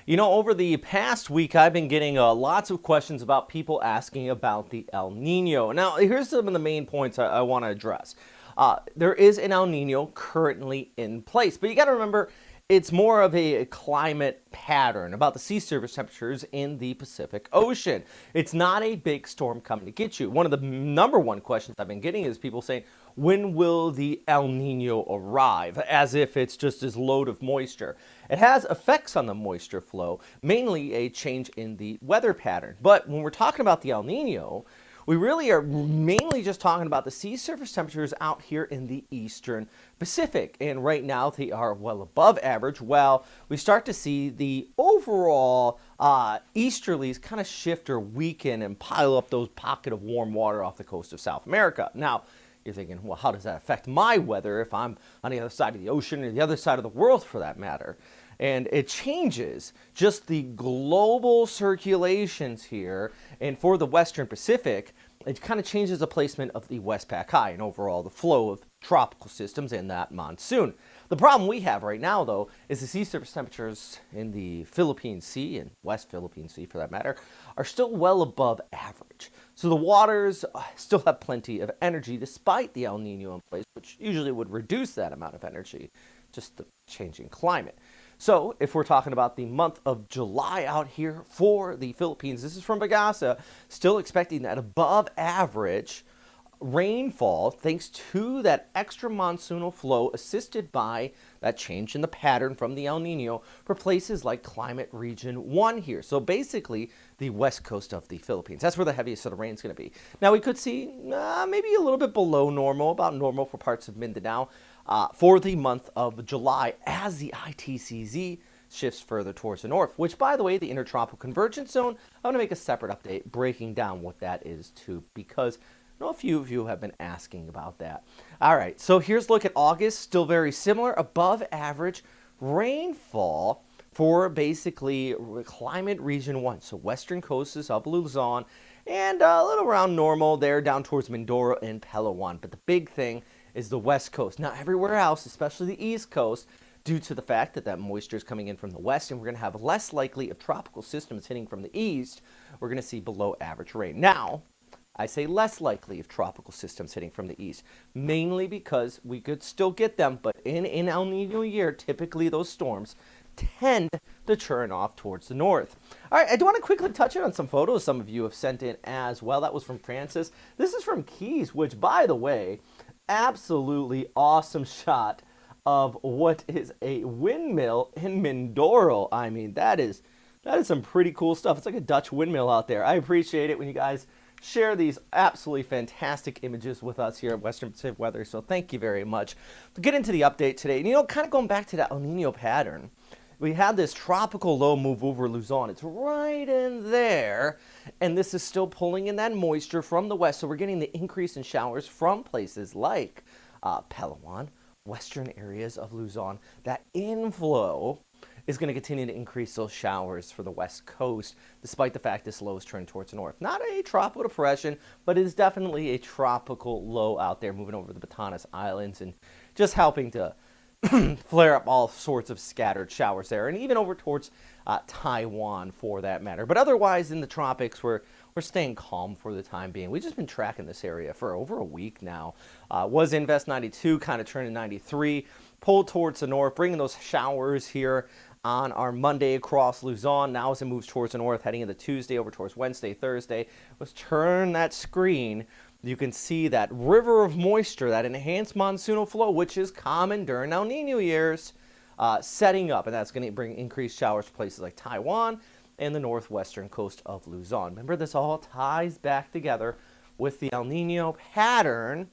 Over the past week, I've been getting lots of questions about people asking about the El Nino. Now, here's some of the main points I want to address. There is an El Nino currently in place, but you got to remember it's more of a climate pattern about the sea surface temperatures in the Pacific Ocean. It's not a big storm coming to get you. One of the number one questions I've been getting is people saying, when will the El Nino arrive? As if it's just this load of moisture. It has effects on the moisture flow, mainly a change in the weather pattern. But when we're talking about the El Nino, we really are mainly just talking about the sea surface temperatures out here in the eastern Pacific. And right now they are well above average. Well, we start to see the overall easterlies kind of shift or weaken and pile up those pockets of warm water off the coast of South America. Now, you're thinking, well, how does that affect my weather if I'm on the other side of the ocean or the other side of the world for that matter? And it changes just the global circulations here. And for the Western Pacific, it kind of changes the placement of the Westpacwx and overall the flow of tropical systems in that monsoon. The problem we have right now, though, is the sea surface temperatures in the Philippine Sea, and West Philippine Sea for that matter, are still well above average. So the waters still have plenty of energy despite the El Nino in place, which usually would reduce that amount of energy, just the changing climate. So if we're talking about the month of July out here for the Philippines, this is from Bagasa, still expecting that above average rainfall thanks to that extra monsoonal flow assisted by that change in the pattern from the El Nino for places like climate region 1 here. So basically the west coast of the Philippines. That's where the heaviest of the rain is going to be. Now we could see maybe a little bit below normal, about normal for parts of Mindanao for the month of July as the ITCZ shifts further towards the north, which, by the way, the Intertropical Convergence Zone, I'm going to make a separate update breaking down what that is too, because I know a few of you have been asking about that. All right, so here's a look at August, still very similar, above average rainfall for basically climate region 1. So western coasts of Luzon and a little around normal there down towards Mindoro and Palawan. But the big thing is the west coast. Now everywhere else, especially the east coast, due to the fact that that moisture is coming in from the west and we're going to have less likely of tropical systems hitting from the east, we're going to see below average rain. Now, I say less likely of tropical systems hitting from the east, mainly because we could still get them, but in El Nino year, typically those storms tend to turn off towards the north. All right, I do want to quickly touch on some photos some of you have sent in as well. That was from Francis. This is from Keys, which, by the way, absolutely awesome shot of what is a windmill in Mindoro. I mean, that is some pretty cool stuff. It's like a Dutch windmill out there. I appreciate it when you guys share these absolutely fantastic images with us here at Western Pacific Weather. So thank you very much. To get into the update today, kind of going back to that El Nino pattern, we had this tropical low move over Luzon. It's right in there, and this is still pulling in that moisture from the west. So we're getting the increase in showers from places like Palawan, western areas of Luzon. That inflow is going to continue to increase those showers for the west coast, despite the fact this low is turning towards the north. Not a tropical depression, but it is definitely a tropical low out there moving over the Batanes Islands and just helping to flare up all sorts of scattered showers there, and even over towards Taiwan for that matter. But otherwise in the tropics, we're staying calm for the time being. We've just been tracking this area for over a week now. Was Invest 92, kind of turning 93, pulled towards the north, bringing those showers here on our Monday across Luzon. Now as it moves towards the north, heading into Tuesday, over towards Wednesday, Thursday, let's turn that screen. You can see that river of moisture, that enhanced monsoonal flow, which is common during El Nino years, setting up. And that's going to bring increased showers to places like Taiwan and the northwestern coast of Luzon. Remember, this all ties back together with the El Nino pattern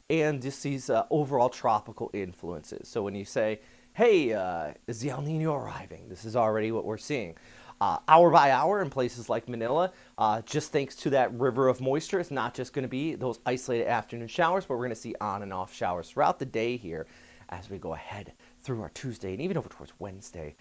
and just these overall tropical influences. So when you say, hey, is the El Nino arriving? This is already what we're seeing. Hour by hour in places like Manila, just thanks to that river of moisture, it's not just going to be those isolated afternoon showers, but we're going to see on and off showers throughout the day here as we go ahead through our Tuesday and even over towards Wednesday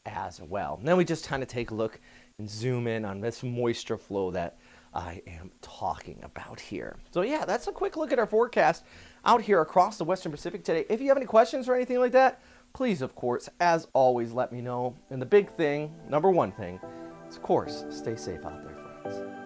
as well. And then we just kind of take a look and zoom in on this moisture flow that I am talking about here. So yeah, that's a quick look at our forecast out here across the Western Pacific today. If you have any questions or anything like that, please, of course, as always, let me know. And the big thing, number one thing, is, of course, stay safe out there, friends.